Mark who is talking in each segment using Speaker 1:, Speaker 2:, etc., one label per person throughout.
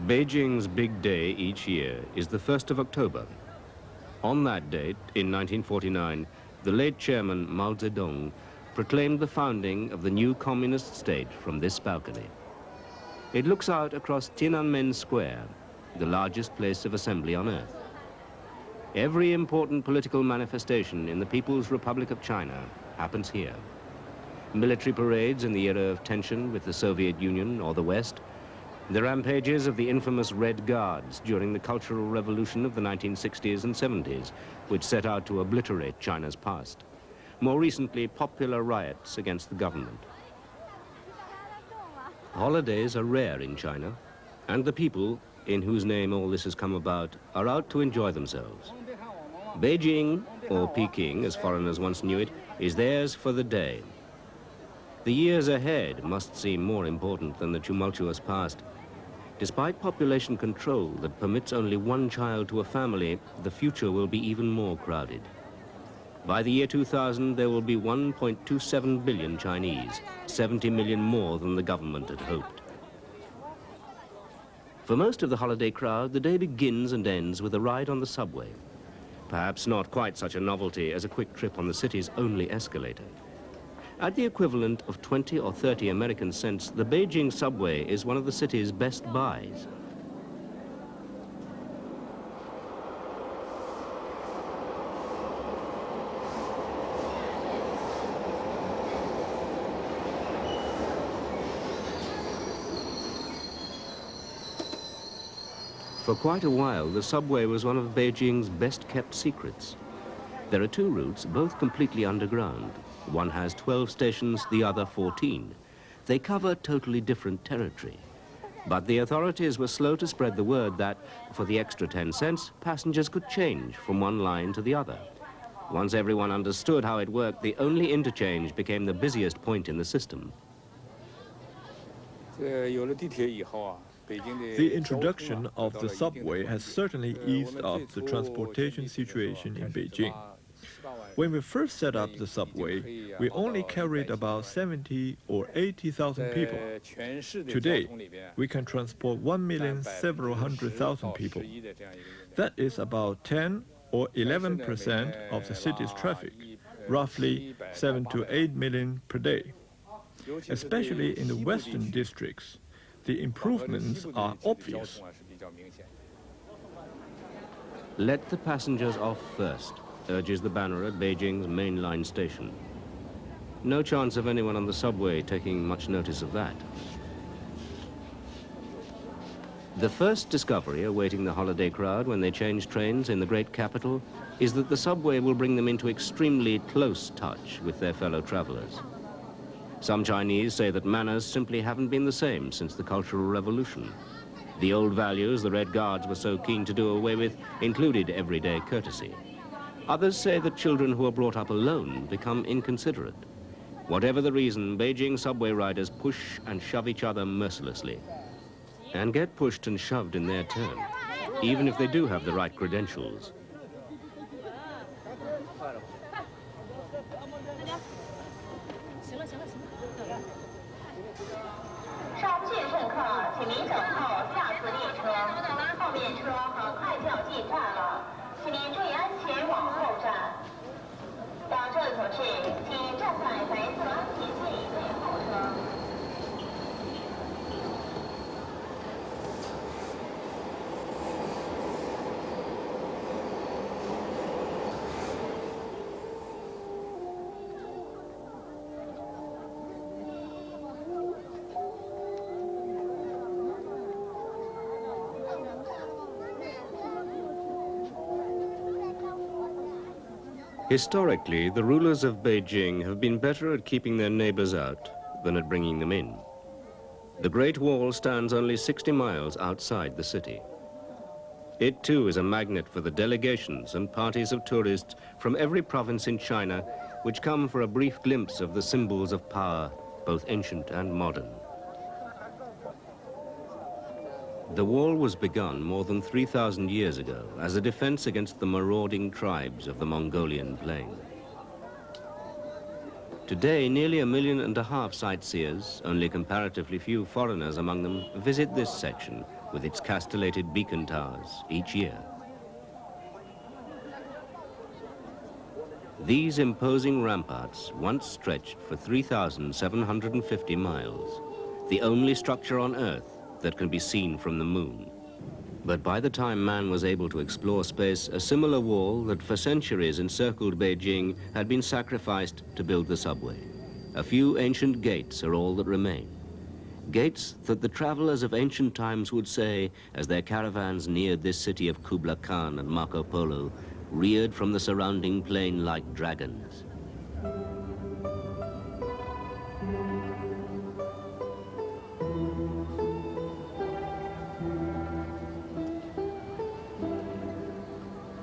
Speaker 1: Beijing's big day each year is the 1st of October. On that date, in 1949, the late chairman Mao Zedong proclaimed the founding of the new communist state from this balcony. It looks out across Tiananmen Square, the largest place of assembly on earth. Every important political manifestation in the People's Republic of China happens here. Military parades in the era of tension with the Soviet Union or the West, the rampages of the infamous Red Guards during the Cultural Revolution of the 1960s and 70s, which set out to obliterate China's past. More recently, popular riots against the government. Holidays are rare in China, and the people, in whose name all this has come about, are out to enjoy themselves. Beijing, or Peking as foreigners once knew it, is theirs for the day. The years ahead must seem more important than the tumultuous past. Despite population control that permits only one child to a family, the future will be even more crowded. By the year 2000, there will be 1.27 billion Chinese, 70 million more than the government had hoped. For most of the holiday crowd, the day begins and ends with a ride on the subway. Perhaps not quite such a novelty as a quick trip on the city's only escalator. At the equivalent of 20 or 30 American cents, the Beijing subway is one of the city's best buys. For quite a while, the subway was one of Beijing's best-kept secrets. There are two routes, both completely underground. One has 12 stations, the other 14. They cover totally different territory. But the authorities were slow to spread the word that, for the extra 10 cents, passengers could change from one line to the other. Once everyone understood how it worked, the only interchange became the busiest point in the system.
Speaker 2: The introduction of the subway has certainly eased up the transportation situation in Beijing. When we first set up the subway, we only carried about 70 or 80,000 people. Today, we can transport 1 million several hundred thousand people. That is about 10 or 11% of the city's traffic, roughly 7 to 8 million per day. Especially in the western districts, the improvements are obvious.
Speaker 1: Let the passengers off first, urges the banner at Beijing's mainline station. No chance of anyone on the subway taking much notice of that. The first discovery awaiting the holiday crowd when they change trains in the great capital is that the subway will bring them into extremely close touch with their fellow travelers. Some Chinese say that manners simply haven't been the same since the Cultural Revolution. The old values the Red Guards were so keen to do away with included everyday courtesy. Others say that children who are brought up alone become inconsiderate. Whatever the reason, Beijing subway riders push and shove each other mercilessly and get pushed and shoved in their turn, even if they do have the right credentials. Historically, the rulers of Beijing have been better at keeping their neighbors out than at bringing them in. The Great Wall stands only 60 miles outside the city. It too is a magnet for the delegations and parties of tourists from every province in China which come for a brief glimpse of the symbols of power, both ancient and modern. The wall was begun more than 3,000 years ago as a defense against the marauding tribes of the Mongolian plain. Today, nearly 1.5 million sightseers, only comparatively few foreigners among them, visit this section with its castellated beacon towers each year. These imposing ramparts once stretched for 3,750 miles, the only structure on Earth that can be seen from the moon. But by the time man was able to explore space, a similar wall that for centuries encircled Beijing had been sacrificed to build the subway. A few ancient gates are all that remain. Gates that the travelers of ancient times would say, as their caravans neared this city of Kubla Khan and Marco Polo, reared from the surrounding plain like dragons.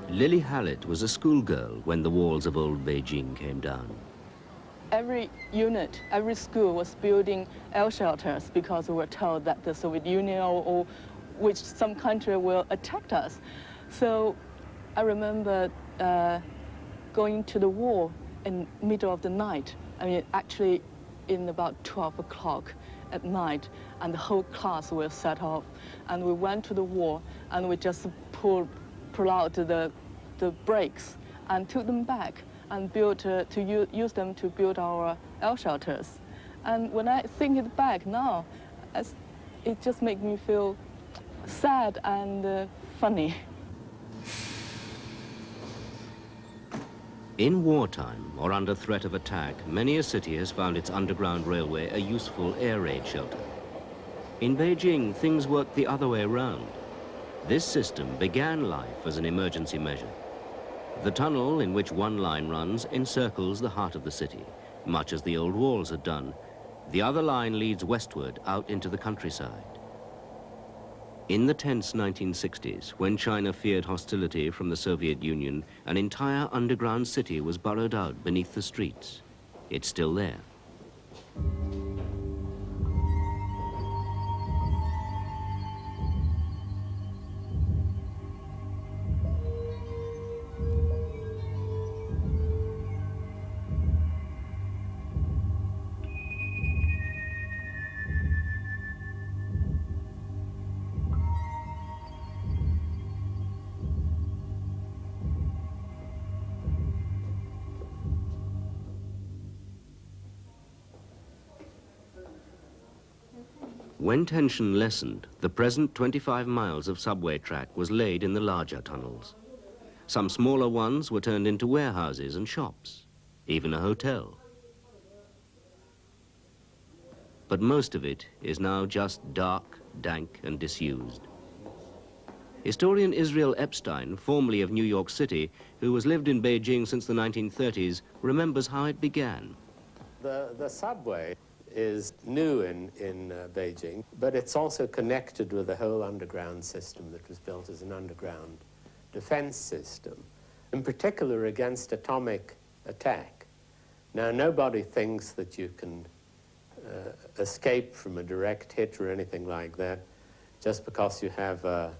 Speaker 1: Lily Hallett was a schoolgirl when the walls of old Beijing came down.
Speaker 3: Every unit, every school was building air shelters because we were told that the Soviet Union or which some country will attack us. So I remember going to the wall in middle of the night. I mean, actually in about 12 o'clock at night, and the whole class was set off. And we went to the wall and we just pull out the brakes and took them back and built use them to build our air shelters. And when I think it back now, it just makes me feel sad and funny.
Speaker 1: In wartime, or under threat of attack, many a city has found its underground railway a useful air raid shelter. In Beijing, things worked the other way around. This system began life as an emergency measure. The tunnel in which one line runs encircles the heart of the city, much as the old walls had done. The other line leads westward out into the countryside. In the tense 1960s, when China feared hostility from the Soviet Union, an entire underground city was burrowed out beneath the streets. It's still there. When tension lessened, the present 25 miles of subway track was laid in the larger tunnels. Some smaller ones were turned into warehouses and shops, even a hotel. But most of it is now just dark, dank, and disused. Historian Israel Epstein, formerly of New York City, who has lived in Beijing since the 1930s, remembers how it began.
Speaker 4: The subway is new in Beijing, but it's also connected with the whole underground system that was built as an underground defense system, in particular against atomic attack. Now, nobody thinks that you can escape from a direct hit or anything like that just because you have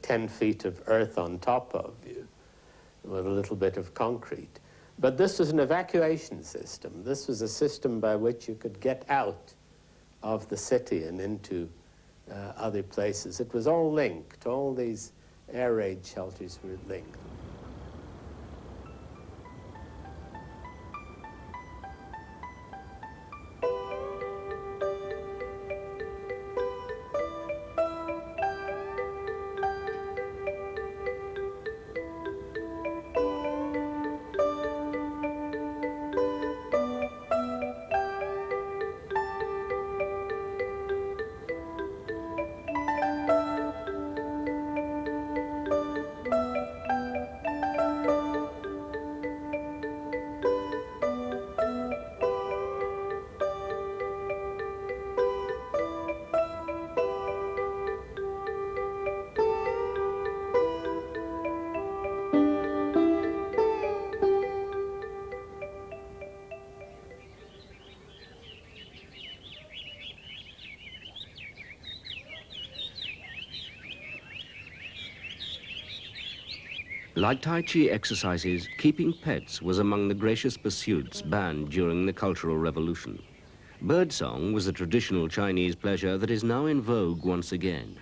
Speaker 4: 10 feet of earth on top of you with a little bit of concrete. But this was an evacuation system. This was a system by which you could get out of the city and into other places. It was all linked. All these air raid shelters were linked.
Speaker 1: Like Tai Chi exercises, keeping pets was among the gracious pursuits banned during the Cultural Revolution. Birdsong was a traditional Chinese pleasure that is now in vogue once again.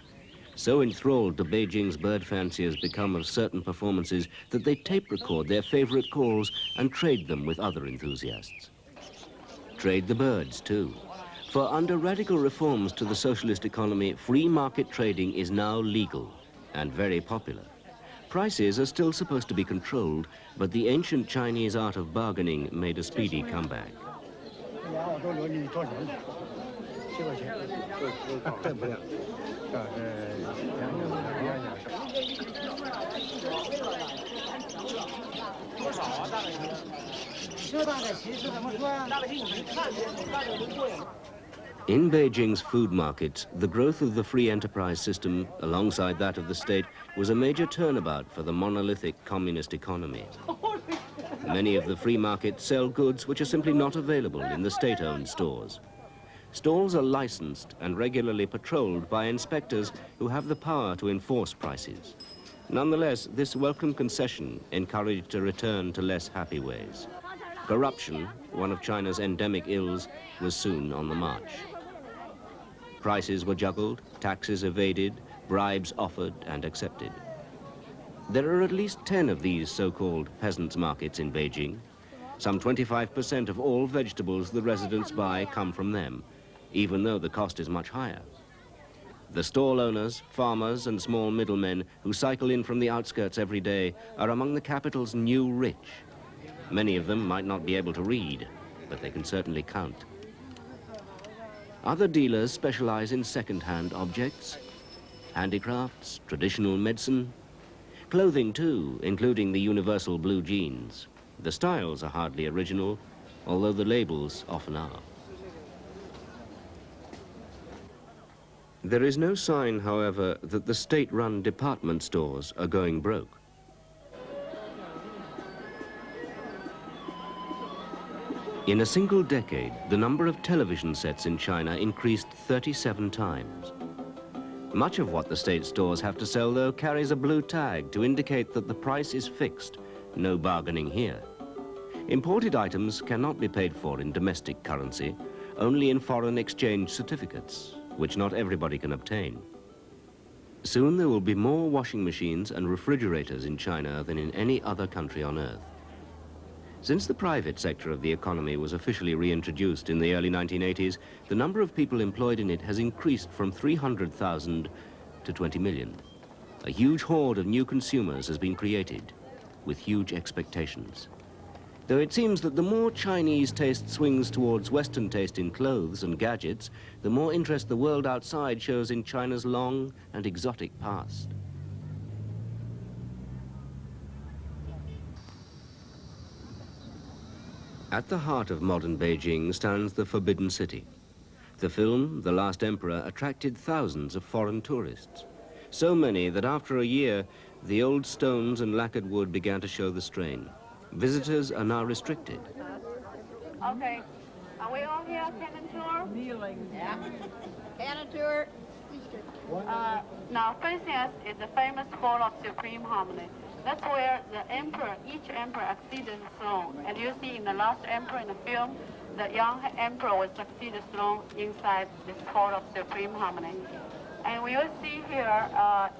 Speaker 1: So enthralled do Beijing's bird fanciers become of certain performances that they tape record their favorite calls and trade them with other enthusiasts. Trade the birds, too. For under radical reforms to the socialist economy, free market trading is now legal and very popular. Prices are still supposed to be controlled, but the ancient Chinese art of bargaining made a speedy comeback. In Beijing's food markets, the growth of the free enterprise system, alongside that of the state, was a major turnabout for the monolithic communist economy. Many of the free markets sell goods which are simply not available in the state-owned stores. Stalls are licensed and regularly patrolled by inspectors who have the power to enforce prices. Nonetheless, this welcome concession encouraged a return to less happy ways. Corruption, one of China's endemic ills, was soon on the march. Prices were juggled, taxes evaded, bribes offered and accepted. There are at least 10 of these so-called peasants' markets in Beijing. Some 25% of all vegetables the residents buy come from them, even though the cost is much higher. The stall owners, farmers and small middlemen who cycle in from the outskirts every day are among the capital's new rich. Many of them might not be able to read, but they can certainly count. Other dealers specialize in second-hand objects, handicrafts, traditional medicine, clothing too, including the universal blue jeans. The styles are hardly original, although the labels often are. There is no sign, however, that the state-run department stores are going broke. In a single decade, the number of television sets in China increased 37 times. Much of what the state stores have to sell, though, carries a blue tag to indicate that the price is fixed, no bargaining here. Imported items cannot be paid for in domestic currency, only in foreign exchange certificates, which not everybody can obtain. Soon there will be more washing machines and refrigerators in China than in any other country on earth. Since the private sector of the economy was officially reintroduced in the early 1980s, the number of people employed in it has increased from 300,000 to 20 million. A huge horde of new consumers has been created, with huge expectations. Though it seems that the more Chinese taste swings towards Western taste in clothes and gadgets, the more interest the world outside shows in China's long and exotic past. At the heart of modern Beijing stands the Forbidden City. The film, The Last Emperor, attracted thousands of foreign tourists. So many that after a year, the old stones and lacquered wood began to show the strain. Visitors are now restricted.
Speaker 5: Okay, are we all here? Cannon tour?
Speaker 6: Kneeling.
Speaker 5: Yeah. Cannon tour. Now facing us is the famous Hall of Supreme Harmony. That's where the emperor, each emperor acceded the throne. And you see in the last emperor in the film, the young emperor was succeeded the throne inside this Hall of Supreme Harmony. And we will see here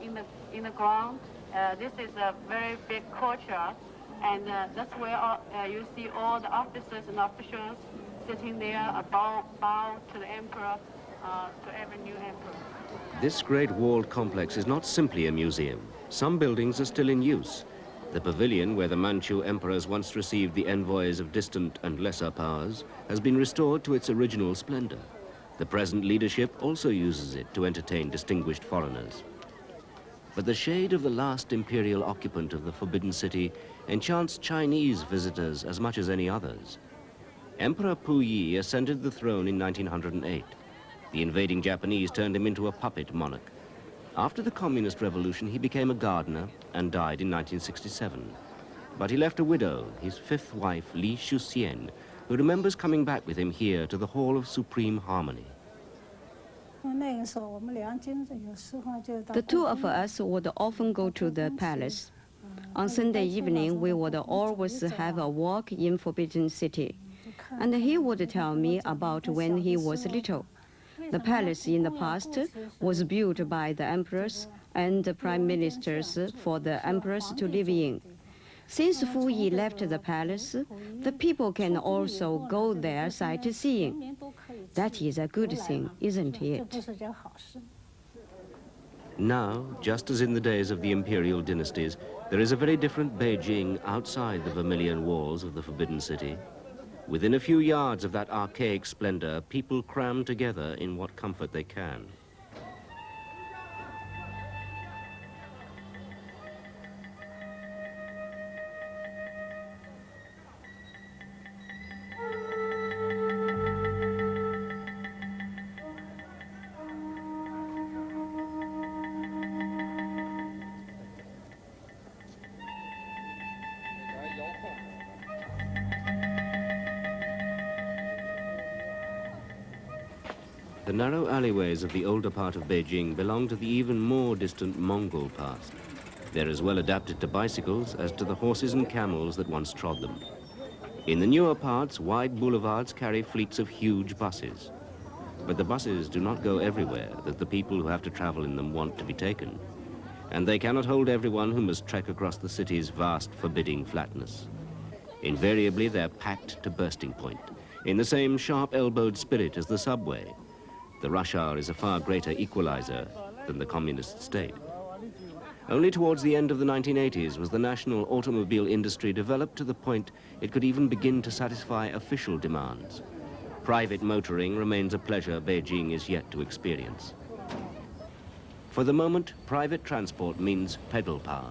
Speaker 5: in the ground, this is a very big courtyard. And that's where you see all the officers and officials sitting there, bow to the emperor, to every new emperor.
Speaker 1: This great walled complex is not simply a museum. Some buildings are still in use. The pavilion where the Manchu emperors once received the envoys of distant and lesser powers has been restored to its original splendor. The present leadership also uses it to entertain distinguished foreigners. But the shade of the last imperial occupant of the Forbidden City enchants Chinese visitors as much as any others. Emperor Puyi ascended the throne in 1908. The invading Japanese turned him into a puppet monarch. After the Communist Revolution, he became a gardener and died in 1967. But he left a widow, his fifth wife, Li Shuxian, who remembers coming back with him here to the Hall of Supreme Harmony.
Speaker 7: The two of us would often go to the palace. On Sunday evening, we would always have a walk in Forbidden City. And he would tell me about when he was little. The palace in the past was built by the emperors and the prime ministers for the emperors to live in. Since Fu Yi left the palace, the people can also go there sightseeing. That is a good thing, isn't it?
Speaker 1: Now, just as in the days of the imperial dynasties, there is a very different Beijing outside the vermilion walls of the Forbidden City. Within a few yards of that archaic splendor, people cram together in what comfort they can. The narrow alleyways of the older part of Beijing belong to the even more distant Mongol past. They're as well adapted to bicycles as to the horses and camels that once trod them. In the newer parts, wide boulevards carry fleets of huge buses. But the buses do not go everywhere that the people who have to travel in them want to be taken. And they cannot hold everyone who must trek across the city's vast, forbidding flatness. Invariably, they're packed to bursting point, in the same sharp-elbowed spirit as the subway. The rush hour is a far greater equalizer than the communist state. Only towards the end of the 1980s was the national automobile industry developed to the point it could even begin to satisfy official demands. Private motoring remains a pleasure Beijing is yet to experience. For the moment, private transport means pedal power.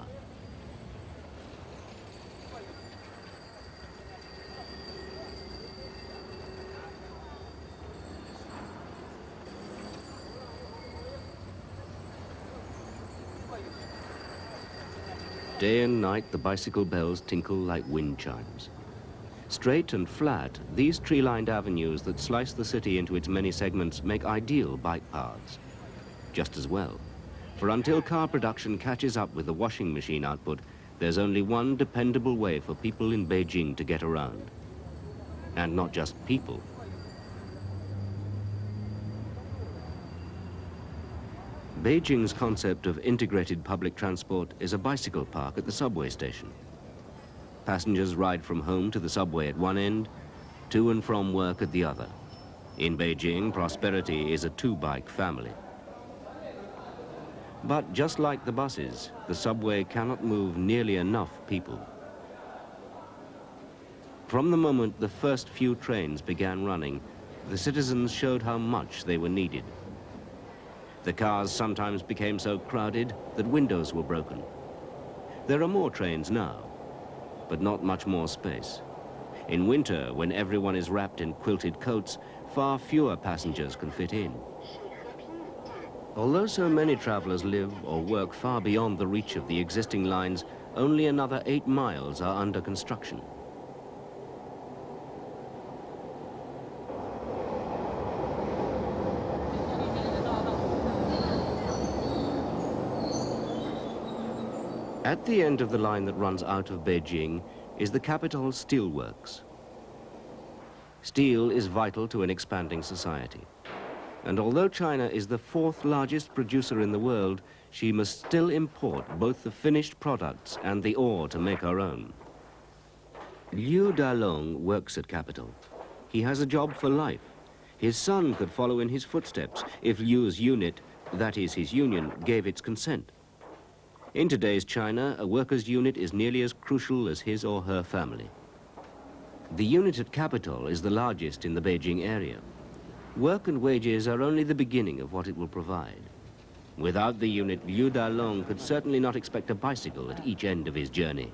Speaker 1: Day and night, the bicycle bells tinkle like wind chimes. Straight and flat, these tree-lined avenues that slice the city into its many segments make ideal bike paths. Just as well, for until car production catches up with the washing machine output, there's only one dependable way for people in Beijing to get around. And not just people. Beijing's concept of integrated public transport is a bicycle park at the subway station. Passengers ride from home to the subway at one end, to and from work at the other. In Beijing, prosperity is a two-bike family. But just like the buses, the subway cannot move nearly enough people. From the moment the first few trains began running, the citizens showed how much they were needed. The cars sometimes became so crowded that windows were broken. There are more trains now, but not much more space. In winter, when everyone is wrapped in quilted coats, far fewer passengers can fit in. Although so many travelers live or work far beyond the reach of the existing lines, only another 8 miles are under construction. At the end of the line that runs out of Beijing is the capital steelworks. Steel is vital to an expanding society. And although China is the 4th largest producer in the world, she must still import both the finished products and the ore to make her own. Liu Dalong works at Capital. He has a job for life. His son could follow in his footsteps if Liu's unit, that is his union, gave its consent. In today's China, a worker's unit is nearly as crucial as his or her family. The unit at Capital is the largest in the Beijing area. Work and wages are only the beginning of what it will provide. Without the unit, Liu Dalong could certainly not expect a bicycle at each end of his journey.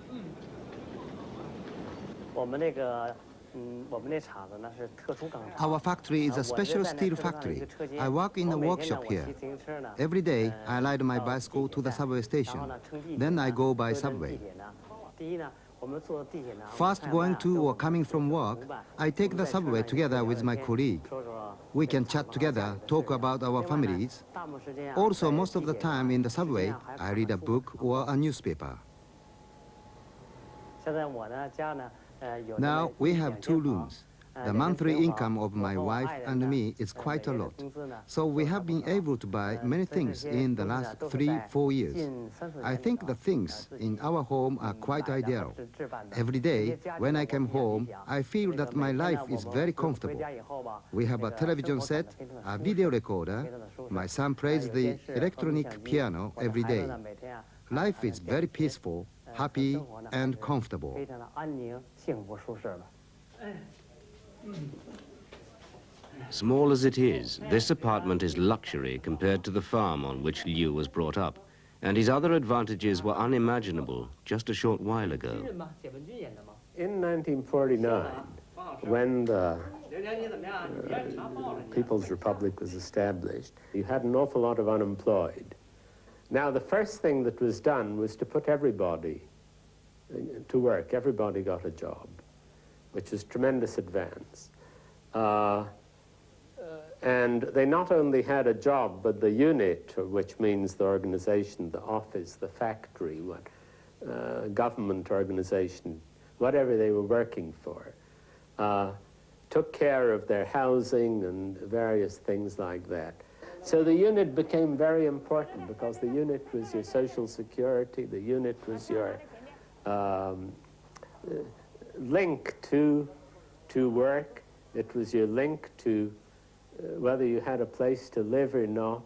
Speaker 6: Our factory is a special steel factory. I work in a workshop here. Every day, I ride my bicycle to the subway station. Then I go by subway. First going to or coming from work, I take the subway together with my colleague. We can chat together, talk about our families. Also, most of the time in the subway, I read a book or a newspaper. Now we have 2 rooms. The monthly income of my wife and me is quite a lot. So we have been able to buy many things in the last 3-4 years. I think the things in our home are quite ideal. Every day, when I come home, I feel that my life is very comfortable. We have a television set, a video recorder. My son plays the electronic piano every day. Life is very peaceful, happy, and comfortable.
Speaker 1: Small as it is, this apartment is luxury compared to the farm on which Liu was brought up, and his other advantages were unimaginable just a short while ago.
Speaker 4: In 1949, when the People's Republic was established, you had an awful lot of unemployed. Now, the first thing that was done was to put everybody to work. Everybody got a job, which was tremendous advance. And they not only had a job, but the unit, which means the organization, the office, the factory, government organization, whatever they were working for, took care of their housing and various things like that. So the unit became very important because the unit was your social security, the unit was your link to work, it was your link to whether you had a place to live or not.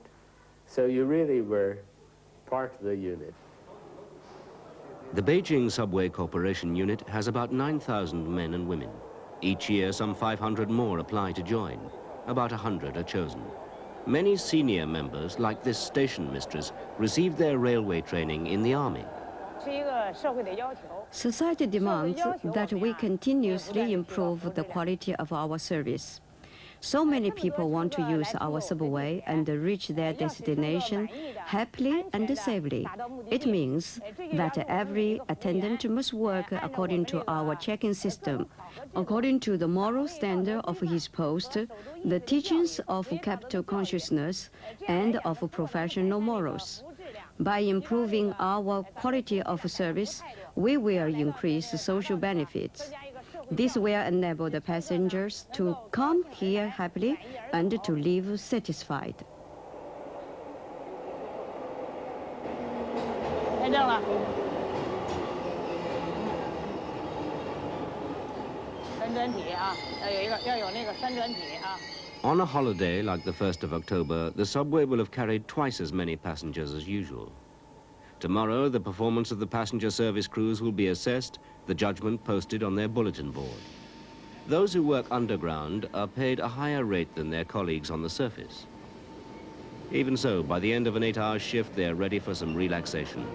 Speaker 4: So you really were part of the unit.
Speaker 1: The Beijing Subway Corporation unit has about 9,000 men and women. Each year, some 500 more apply to join. About 100 are chosen. Many senior members, like this station mistress, received their railway training in the army.
Speaker 7: Society demands that we continuously improve the quality of our service. So many people want to use our subway and reach their destination happily and safely. It means that every attendant must work according to our checking system, according to the moral standard of his post, the teachings of capital consciousness, and of professional morals. By improving our quality of service, we will increase social benefits. This will enable the passengers to come here happily and to leave satisfied.
Speaker 1: On a holiday like the 1st of October, the subway will have carried twice as many passengers as usual. Tomorrow, the performance of the passenger service crews will be assessed, the judgment posted on their bulletin board. Those who work underground are paid a higher rate than their colleagues on the surface. Even so, by the end of an 8-hour shift, they're ready for some relaxation.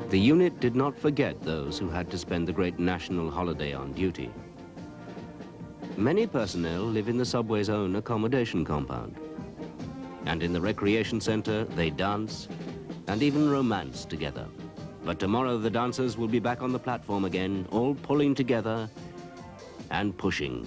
Speaker 1: The unit did not forget those who had to spend the great national holiday on duty. Many personnel live in the subway's own accommodation compound. And in the recreation center, they dance and even romance together. But tomorrow, the dancers will be back on the platform again, all pulling together and pushing.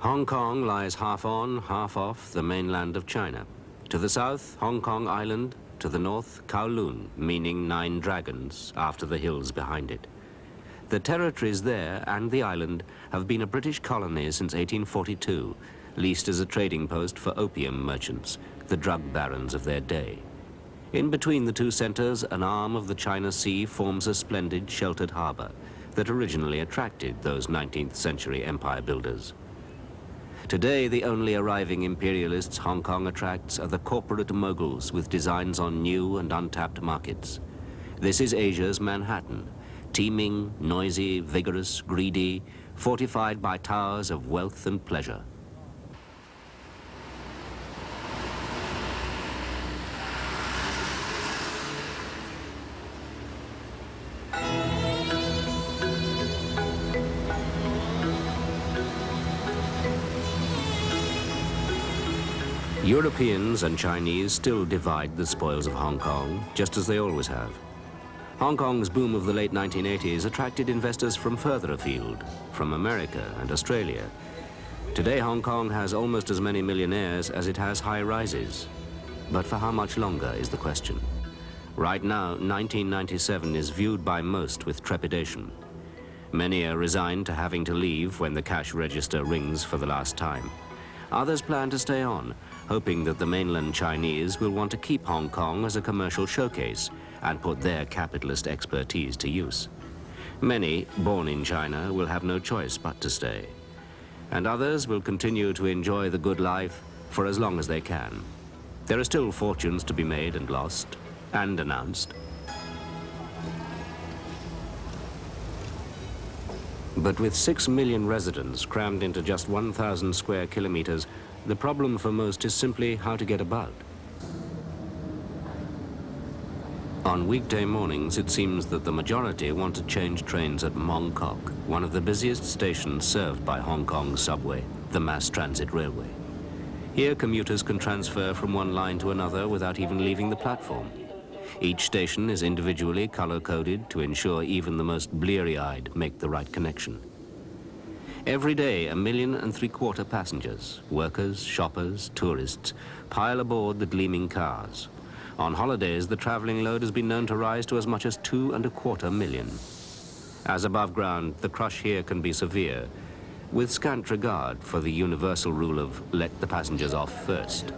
Speaker 1: Hong Kong lies half on, half off the mainland of China. To the south, Hong Kong Island. To the north, Kowloon, meaning 9 dragons, after the hills behind it. The territories there and the island have been a British colony since 1842, leased as a trading post for opium merchants, the drug barons of their day. In between the two centers, an arm of the China Sea forms a splendid sheltered harbor that originally attracted those 19th century empire builders. Today, the only arriving imperialists Hong Kong attracts are the corporate moguls with designs on new and untapped markets. This is Asia's Manhattan, teeming, noisy, vigorous, greedy, fortified by towers of wealth and pleasure. Europeans and Chinese still divide the spoils of Hong Kong, just as they always have. Hong Kong's boom of the late 1980s attracted investors from further afield, from America and Australia. Today, Hong Kong has almost as many millionaires as it has high-rises. But for how much longer is the question. Right now, 1997 is viewed by most with trepidation. Many are resigned to having to leave when the cash register rings for the last time. Others plan to stay on, hoping that the mainland Chinese will want to keep Hong Kong as a commercial showcase and put their capitalist expertise to use. Many, born in China, will have no choice but to stay. And others will continue to enjoy the good life for as long as they can. There are still fortunes to be made and lost, and announced. But with 6 million residents crammed into just 1,000 square kilometers, the problem for most is simply how to get about. On weekday mornings, it seems that the majority want to change trains at Mong Kok, one of the busiest stations served by Hong Kong's subway, the mass transit railway. Here, commuters can transfer from one line to another without even leaving the platform. Each station is individually color-coded to ensure even the most bleary-eyed make the right connection. Every day, 1.75 million passengers, workers, shoppers, tourists, pile aboard the gleaming cars. On holidays, the traveling load has been known to rise to as much as 2.25 million. As above ground, the crush here can be severe, with scant regard for the universal rule of let the passengers off first.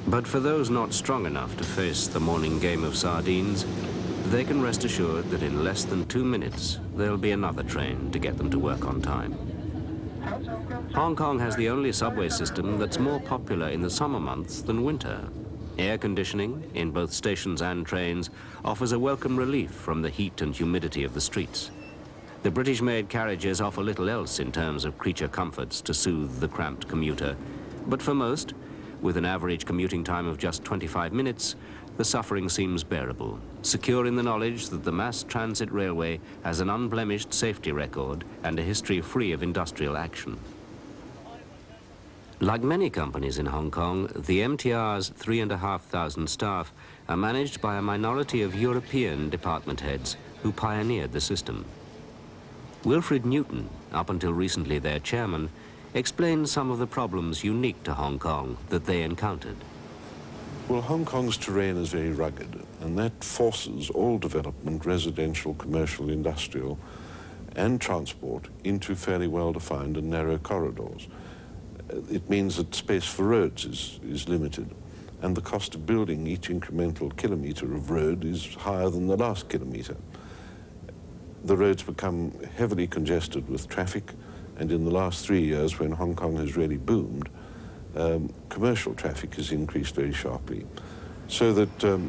Speaker 1: But for those not strong enough to face the morning game of sardines, they can rest assured that in less than 2 minutes, there'll be another train to get them to work on time. Hong Kong has the only subway system that's more popular in the summer months than winter. Air conditioning, in both stations and trains, offers a welcome relief from the heat and humidity of the streets. The British-made carriages offer little else in terms of creature comforts to soothe the cramped commuter. But for most, with an average commuting time of just 25 minutes, the suffering seems bearable, secure in the knowledge that the mass transit railway has an unblemished safety record and a history free of industrial action. Like many companies in Hong Kong, the MTR's 3,500 staff are managed by a minority of European department heads who pioneered the system. Wilfred Newton, up until recently their chairman, explained some of the problems unique to Hong Kong that they encountered.
Speaker 8: Well, Hong Kong's terrain is very rugged, and that forces all development, residential, commercial, industrial, and transport into fairly well-defined and narrow corridors. It means that space for roads is limited, and the cost of building each incremental kilometre of road is higher than the last kilometre. The roads become heavily congested with traffic, and in the last 3 years, when Hong Kong has really boomed, commercial traffic has increased very sharply. So that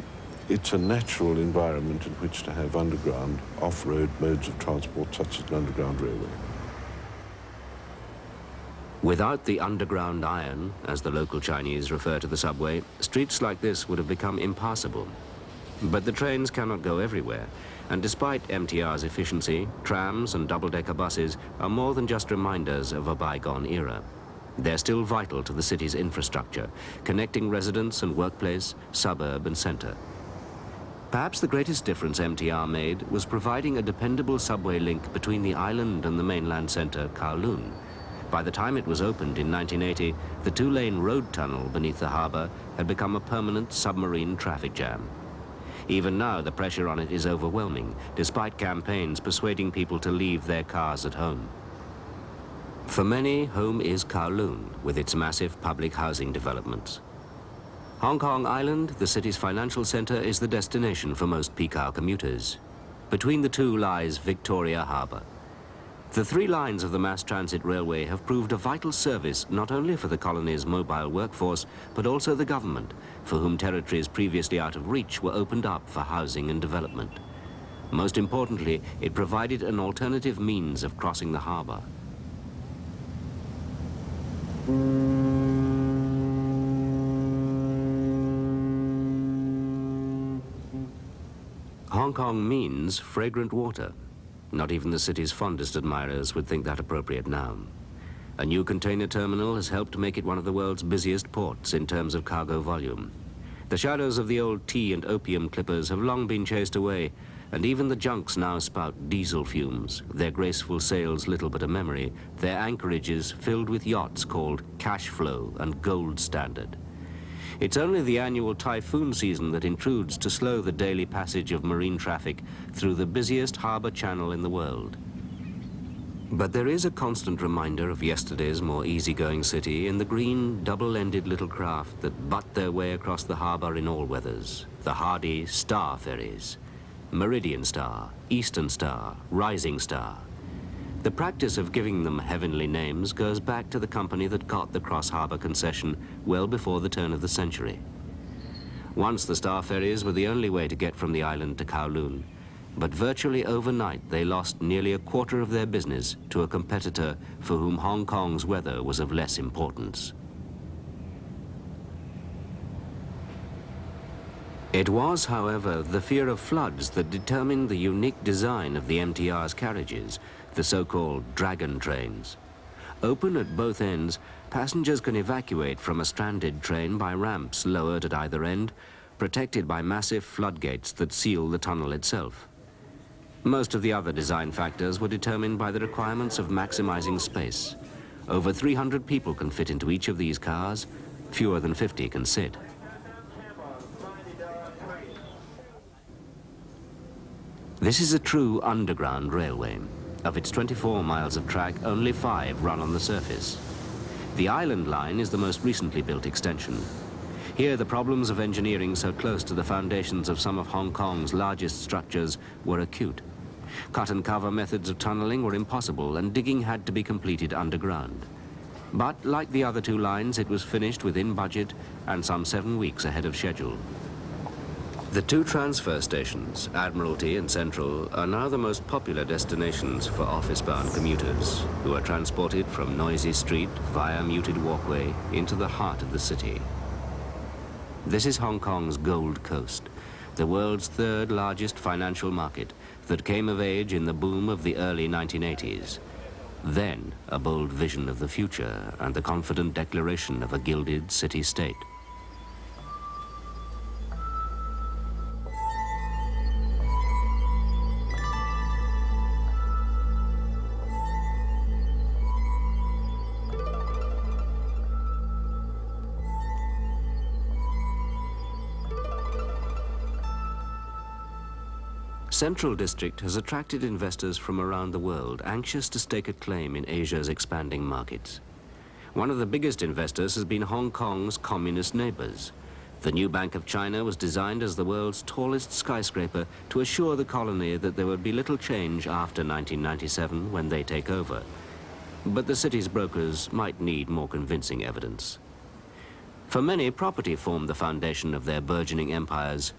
Speaker 8: it's a natural environment in which to have underground, off-road modes of transport, such as an underground railway.
Speaker 1: Without the underground iron, as the local Chinese refer to the subway, streets like this would have become impassable. But the trains cannot go everywhere, and despite MTR's efficiency, trams and double-decker buses are more than just reminders of a bygone era. They're still vital to the city's infrastructure, connecting residence and workplace, suburb and centre. Perhaps the greatest difference MTR made was providing a dependable subway link between the island and the mainland centre, Kowloon. By the time it was opened in 1980, the two-lane road tunnel beneath the harbour had become a permanent submarine traffic jam. Even now, the pressure on it is overwhelming, despite campaigns persuading people to leave their cars at home. For many, home is Kowloon, with its massive public housing developments. Hong Kong Island, the city's financial centre, is the destination for most peak hour commuters. Between the two lies Victoria Harbour. The 3 lines of the mass transit railway have proved a vital service not only for the colony's mobile workforce, but also the government, for whom territories previously out of reach were opened up for housing and development. Most importantly, it provided an alternative means of crossing the harbour. Hong Kong means fragrant water. Not even the city's fondest admirers would think that appropriate now. A new container terminal has helped make it one of the world's busiest ports in terms of cargo volume. The shadows of the old tea and opium clippers have long been chased away, and even the junks now spout diesel fumes, their graceful sails little but a memory, their anchorages filled with yachts called Cash Flow and Gold Standard. It's only the annual typhoon season that intrudes to slow the daily passage of marine traffic through the busiest harbour channel in the world. But there is a constant reminder of yesterday's more easygoing city in the green, double-ended little craft that butt their way across the harbour in all weathers, the hardy Star ferries. Meridian Star, Eastern Star, Rising Star. The practice of giving them heavenly names goes back to the company that got the cross-harbour concession well before the turn of the century. Once the Star ferries were the only way to get from the island to Kowloon, but virtually overnight they lost nearly a quarter of their business to a competitor for whom Hong Kong's weather was of less importance. It was, however, the fear of floods that determined the unique design of the MTR's carriages, the so-called dragon trains. Open at both ends, passengers can evacuate from a stranded train by ramps lowered at either end, protected by massive floodgates that seal the tunnel itself. Most of the other design factors were determined by the requirements of maximizing space. Over 300 people can fit into each of these cars, fewer than 50 can sit. This is a true underground railway. Of its 24 miles of track, only 5 run on the surface. The Island Line is the most recently built extension. Here, the problems of engineering so close to the foundations of some of Hong Kong's largest structures were acute. Cut-and-cover methods of tunneling were impossible, and digging had to be completed underground. But, like the other 2 lines, it was finished within budget and some 7 weeks ahead of schedule. The 2 transfer stations, Admiralty and Central, are now the most popular destinations for office-bound commuters who are transported from noisy street via muted walkway into the heart of the city. This is Hong Kong's Gold Coast, the world's 3rd largest financial market that came of age in the boom of the early 1980s. Then, a bold vision of the future and the confident declaration of a gilded city-state. Central District has attracted investors from around the world anxious to stake a claim in Asia's expanding markets. One of the biggest investors has been Hong Kong's communist neighbors. The new Bank of China was designed as the world's tallest skyscraper to assure the colony that there would be little change after 1997 when they take over. But the city's brokers might need more convincing evidence. For many, property formed the foundation of their burgeoning empires.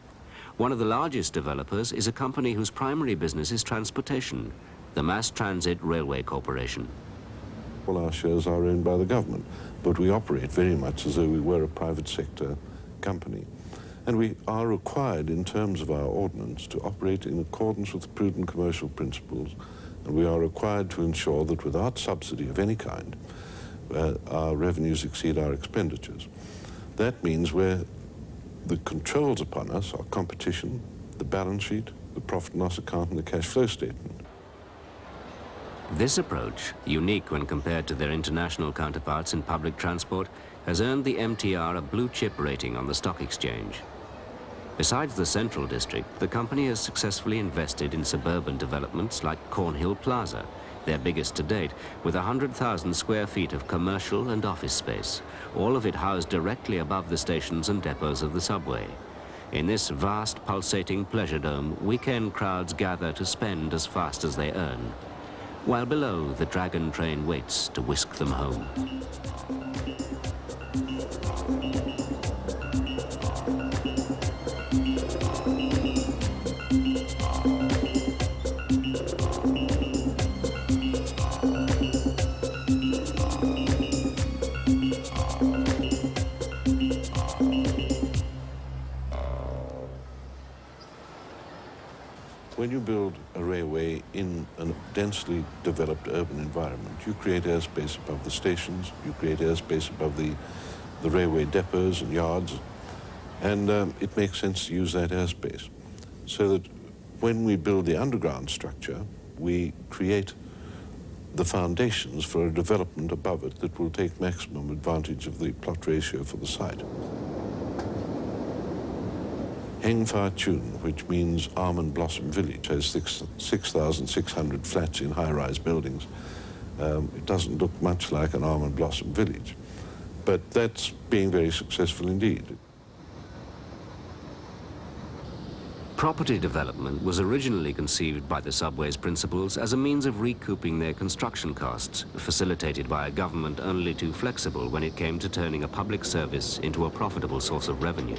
Speaker 1: One of the largest developers is a company whose primary business is transportation, the Mass Transit Railway Corporation.
Speaker 8: All our shares are owned by the government, but we operate very much as though we were a private sector company. And we are required, in terms of our ordinance, to operate in accordance with prudent commercial principles, and we are required to ensure that without subsidy of any kind, our revenues exceed our expenditures. That means the controls upon us are competition, the balance sheet, the profit and loss account, and the cash flow statement.
Speaker 1: This approach, unique when compared to their international counterparts in public transport, has earned the MTR a blue-chip rating on the stock exchange. Besides the Central District, the company has successfully invested in suburban developments like Cornhill Plaza, their biggest to date, with 100,000 square feet of commercial and office space, all of it housed directly above the stations and depots of the subway. In this vast, pulsating pleasure dome, weekend crowds gather to spend as fast as they earn, while below, the Dragon train waits to whisk them home.
Speaker 8: When you build a railway in a densely developed urban environment, you create airspace above the stations, you create airspace above the railway depots and yards, and it makes sense to use that airspace. So that when we build the underground structure, we create the foundations for a development above it that will take maximum advantage of the plot ratio for the site. Heng Fa Chun, which means Almond Blossom Village, has 6,600 flats in high-rise buildings. It doesn't look much like an Almond Blossom Village, but that's being very successful indeed.
Speaker 1: Property development was originally conceived by the subway's principals as a means of recouping their construction costs, facilitated by a government only too flexible when it came to turning a public service into a profitable source of revenue.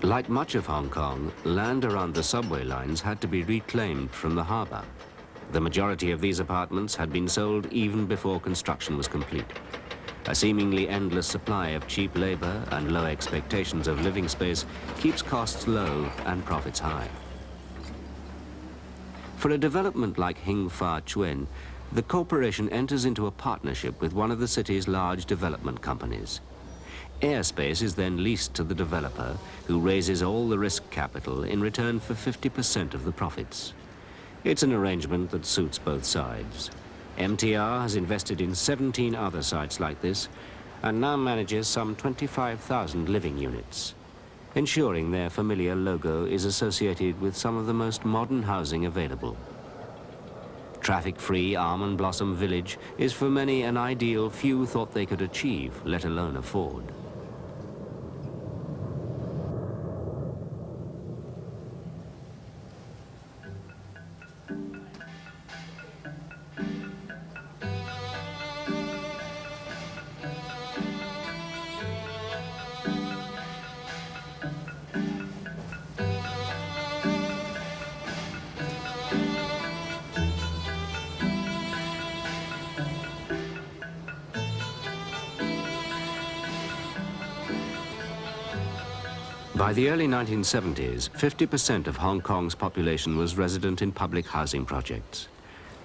Speaker 1: Like much of Hong Kong, land around the subway lines had to be reclaimed from the harbour. The majority of these apartments had been sold even before construction was complete. A seemingly endless supply of cheap labour and low expectations of living space keeps costs low and profits high. For a development like Heng Fa Chuen, the corporation enters into a partnership with one of the city's large development companies. Airspace is then leased to the developer, who raises all the risk capital in return for 50% of the profits. It's an arrangement that suits both sides. MTR has invested in 17 other sites like this and now manages some 25,000 living units, ensuring their familiar logo is associated with some of the most modern housing available. Traffic-free Almond Blossom Village is for many an ideal few thought they could achieve, let alone afford. By the early 1970s, 50% of Hong Kong's population was resident in public housing projects.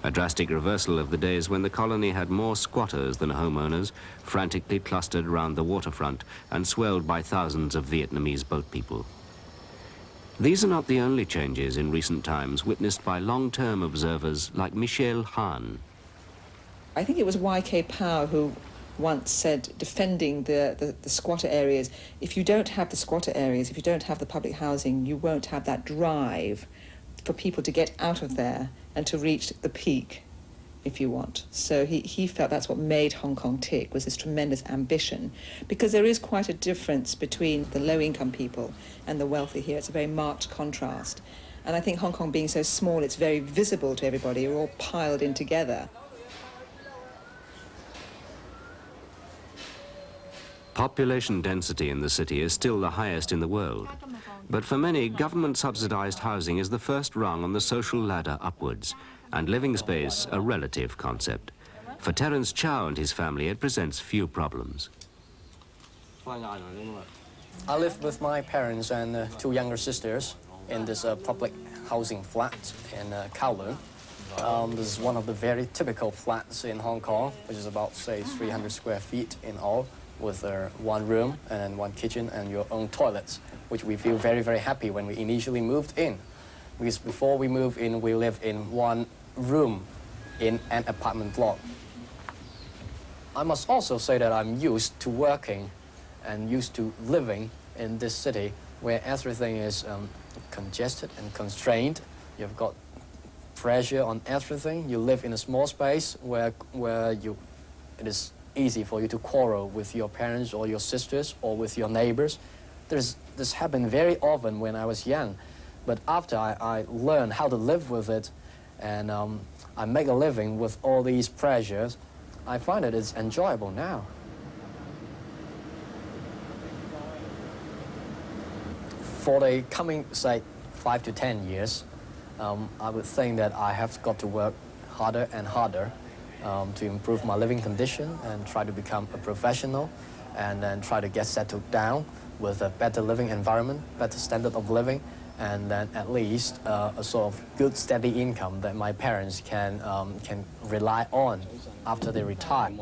Speaker 1: A drastic reversal of the days when the colony had more squatters than homeowners, frantically clustered around the waterfront and swelled by thousands of Vietnamese boat people. These are not the only changes in recent times witnessed by long-term observers like Michelle Han.
Speaker 9: I think it was Y.K. Pow who once said, defending the squatter areas, if you don't have the squatter areas, if you don't have the public housing, you won't have that drive for people to get out of there and to reach the peak, if you want. So he felt that's what made Hong Kong tick, was this tremendous ambition, because there is quite a difference between the low-income people and the wealthy here. It's a very marked contrast. And I think Hong Kong being so small, it's very visible to everybody. We're all piled in together.
Speaker 1: Population density in the city is still the highest in the world. But for many, government-subsidized housing is the first rung on the social ladder upwards, and living space a relative concept. For Terence Chow and his family, it presents few problems.
Speaker 10: I live with my parents and two younger sisters in this public housing flat in Kowloon. This is one of the very typical flats in Hong Kong, which is about, say, 300 square feet in all. with one room and one kitchen and your own toilets, which we feel very, very happy when we initially moved in. Because before we moved in, we lived in one room in an apartment block. I must also say that I'm used to working and used to living in this city where everything is congested and constrained. You've got pressure on everything. You live in a small space where it is easy for you to quarrel with your parents or your sisters or with your neighbors. This happened very often when I was young, but after I learned how to live with it and I make a living with all these pressures, I find it is enjoyable now. For the coming, say, 5 to 10 years, I would think that I have got to work harder and harder to improve my living condition and try to become a professional and then try to get settled down with a better living environment, better standard of living, and then at least a sort of good steady income that my parents can rely on after they retire.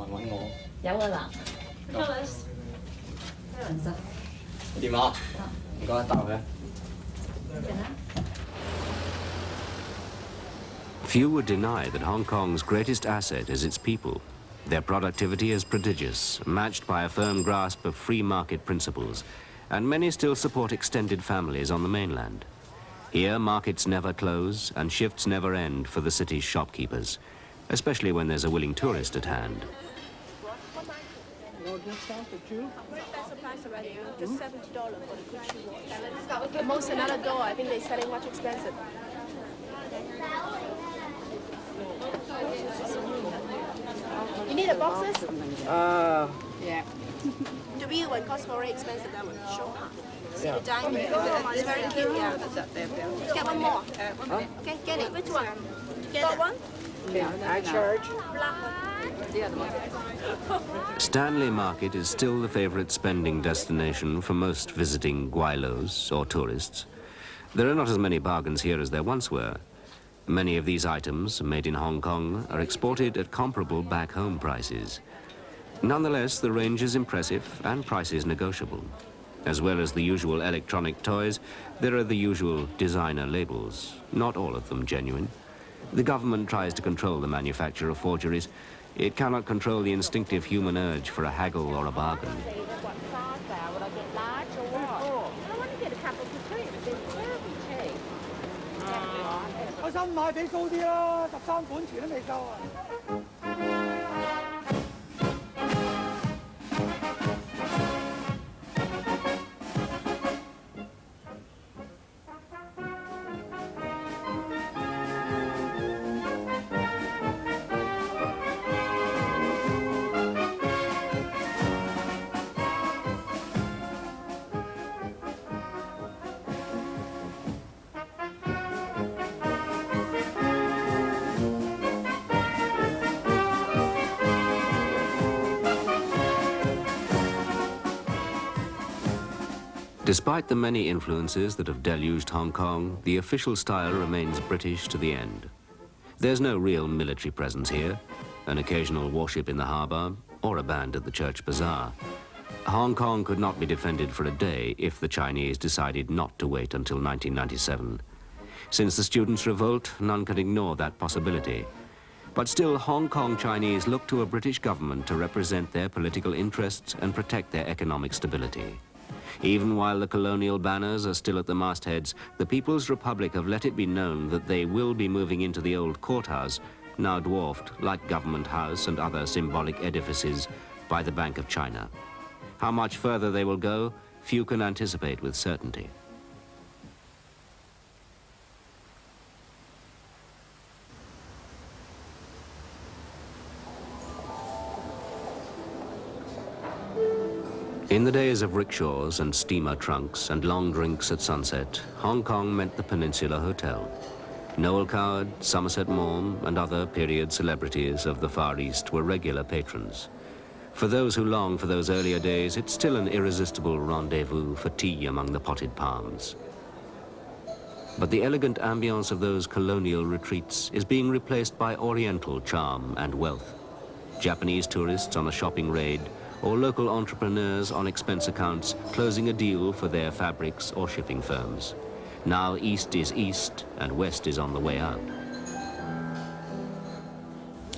Speaker 1: Few would deny that Hong Kong's greatest asset is its people. Their productivity is prodigious, matched by a firm grasp of free market principles, and many still support extended families on the mainland. Here, markets never close and shifts never end for the city's shopkeepers, especially when there's a willing tourist at hand.
Speaker 11: Just $70 for the Gucci watch. Most another door, I think they're selling much expensive. You need the boxes? Yeah. The real one costs very expensive, that one. Sure. See the diamond. It's very cute, yeah. Get one more. Okay, get it. Which one? Got one?
Speaker 12: Yeah, I charge.
Speaker 1: Stanley Market is still the favorite spending destination for most visiting Guailos or tourists. There are not as many bargains here as there once were. Many of these items, made in Hong Kong, are exported at comparable back-home prices. Nonetheless, the range is impressive and prices negotiable. As well as the usual electronic toys, there are the usual designer labels, not all of them genuine. The government tries to control the manufacture of forgeries. It cannot control the instinctive human urge for a haggle or a bargain. Despite the many influences that have deluged Hong Kong, the official style remains British to the end. There's no real military presence here, an occasional warship in the harbour, or a band at the church bazaar. Hong Kong could not be defended for a day if the Chinese decided not to wait until 1997. Since the students' revolt, none could ignore that possibility. But still, Hong Kong Chinese look to a British government to represent their political interests and protect their economic stability. Even while the colonial banners are still at the mastheads, the People's Republic have let it be known that they will be moving into the old courthouse, now dwarfed, like Government House and other symbolic edifices, by the Bank of China. How much further they will go, few can anticipate with certainty. In the days of rickshaws and steamer trunks and long drinks at sunset, Hong Kong meant the Peninsula Hotel. Noel Coward, Somerset Maugham, and other period celebrities of the Far East were regular patrons. For those who long for those earlier days, it's still an irresistible rendezvous for tea among the potted palms. But the elegant ambience of those colonial retreats is being replaced by oriental charm and wealth. Japanese tourists on a shopping raid or local entrepreneurs on expense accounts closing a deal for their fabrics or shipping firms. Now east is east and west is on the way out.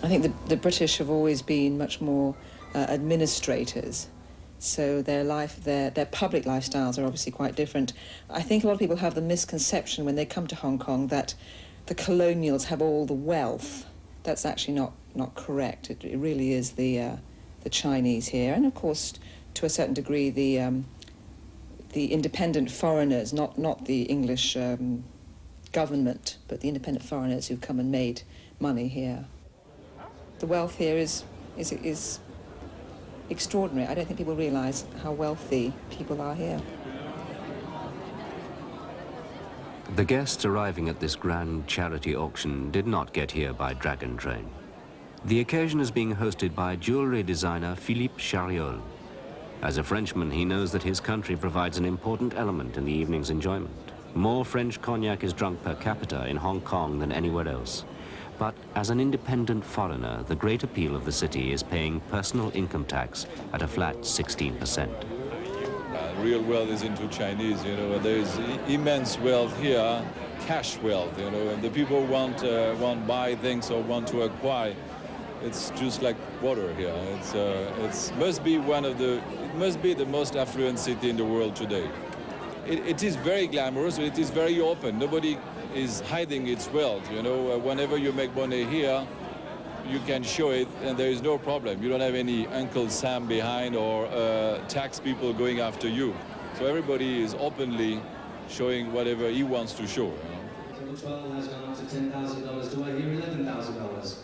Speaker 9: I think the British have always been much more administrators, so their public lifestyles are obviously quite different. I think a lot of people have the misconception when they come to Hong Kong that the colonials have all the wealth. That's actually not correct. It really is the Chinese here, and of course, to a certain degree, the independent foreigners, not the English government, but the independent foreigners who've come and made money here. The wealth here is extraordinary. I don't think people realise how wealthy people are here.
Speaker 1: The guests arriving at this grand charity auction did not get here by dragon train. The occasion is being hosted by jewellery designer Philippe Chariol. As a Frenchman, he knows that his country provides an important element in the evening's enjoyment. More French cognac is drunk per capita in Hong Kong than anywhere else. But as an independent foreigner, the great appeal of the city is paying personal income tax at a flat 16%.
Speaker 12: Real wealth is into Chinese, you know. There's immense wealth here, cash wealth, you know, and the people want buy things or want to acquire. It's just like water here. It must be the most affluent city in the world today. It is very glamorous. It is very open. Nobody is hiding its wealth. You know, whenever you make money here, you can show it, and there is no problem. You don't have any Uncle Sam behind or tax people going after you. So everybody is openly showing whatever he wants to show. You know?
Speaker 13: Table 12 has gone up to $10,000. Do I hear $11,000?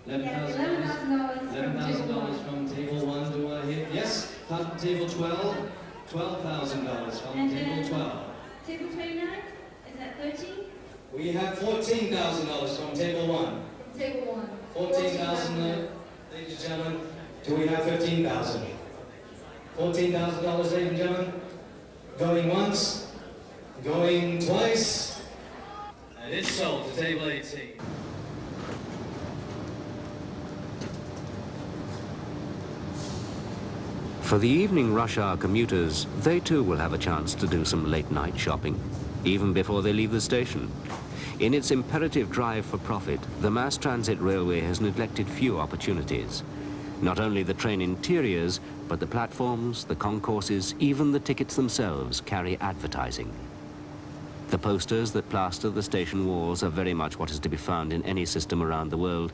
Speaker 13: $11,000 from table 1. Do I hear? Yes. From table 12. $12,000 from table 12.
Speaker 14: Table 29. Is that 13?
Speaker 13: We have $14,000 from table 1.
Speaker 14: Table 1.
Speaker 13: 14,000, ladies and gentlemen. Do we have 15,000? $14,000, ladies and gentlemen. Going once, going twice, and it's sold to table 18.
Speaker 1: For the evening rush hour commuters, they too will have a chance to do some late night shopping, even before they leave the station. In its imperative drive for profit, the mass transit railway has neglected few opportunities. Not only the train interiors, but the platforms, the concourses, even the tickets themselves carry advertising. The posters that plaster the station walls are very much what is to be found in any system around the world,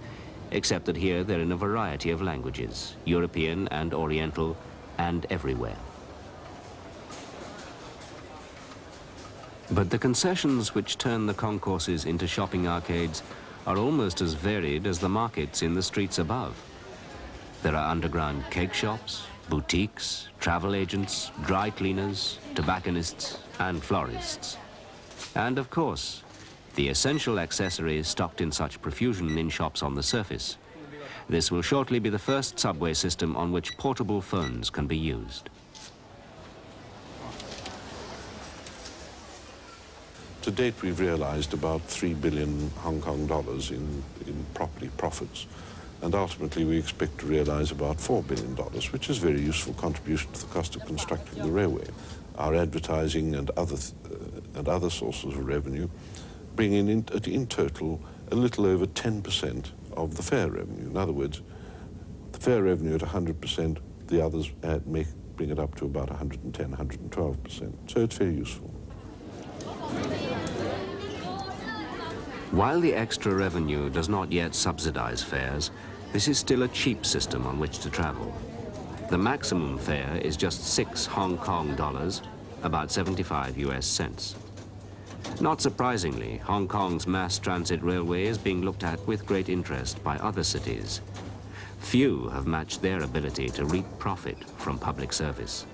Speaker 1: except that here they're in a variety of languages, European and Oriental, and everywhere. But the concessions which turn the concourses into shopping arcades are almost as varied as the markets in the streets above. There are underground cake shops, boutiques, travel agents, dry cleaners, tobacconists, and florists. And of course, the essential accessories stocked in such profusion in shops on the surface. This will shortly be the first subway system on which portable phones can be used.
Speaker 8: To date, we've realized about 3 billion Hong Kong dollars in property profits. And ultimately, we expect to realize about $4 billion, which is a very useful contribution to the cost of constructing the railway. Our advertising and other sources of revenue bring in total a little over 10% of the fare revenue. In other words, the fare revenue at 100%, the others bring it up to about 110, 112%. So it's very useful.
Speaker 1: While the extra revenue does not yet subsidize fares, this is still a cheap system on which to travel. The maximum fare is just 6 Hong Kong dollars, about 75 US cents. Not surprisingly, Hong Kong's mass transit railway is being looked at with great interest by other cities. Few have matched their ability to reap profit from public service.